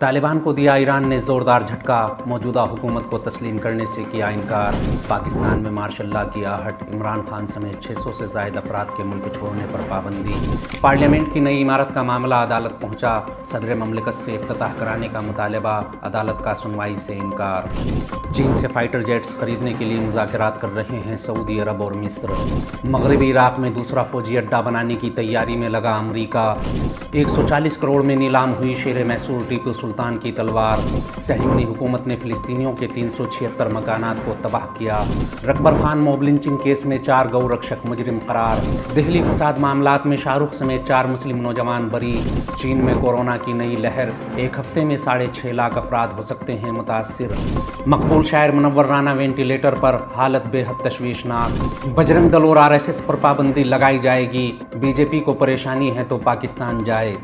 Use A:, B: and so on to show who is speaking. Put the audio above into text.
A: तालिबान को दिया ईरान ने जोरदार झटका, मौजूदा हुकूमत को तस्लीम करने से किया इनकार। पाकिस्तान में मार्शल लॉ की आहट, इमरान खान समेत 600 से ज़ायद अफराद के मुल्क छोड़ने पर पाबंदी। पार्लियामेंट की नई इमारत का मामला अदालत पहुंचा, सदर ममलिकत से इफ्तिताह कराने का मुतालबा, अदालत का सुनवाई से इनकार। चीन से फाइटर जेट्स खरीदने के लिए मुज़ाकरात कर रहे हैं सऊदी अरब और मिस्र। मगरबी इराक में दूसरा फौजी अड्डा बनाने की तैयारी में लगा अमरीका। 140 करोड़ में नीलाम हुई शेर मैसूर टीपू सुल्तान की तलवार। सहयूनी हुकूमत ने फ़िलिस्तीनियों के 376 मकानात को तबाह किया। Rakbar Khan mob lynching case में 4 गौ रक्षक मुजरिम करार। दिल्ली फसाद मामलात में शाहरुख समेत 4 मुस्लिम नौजवान बरी। चीन में कोरोना की नई लहर, एक हफ्ते में 6.5 लाख अफराद हो सकते हैं मुतासिर। मकबूल शायर मुनव्वर राना वेंटिलेटर पर, हालत बेहद तशवीशनाक। बजरंग दल और RSS पर पाबंदी लगाई जाएगी, बीजेपी को परेशानी है तो पाकिस्तान जाए।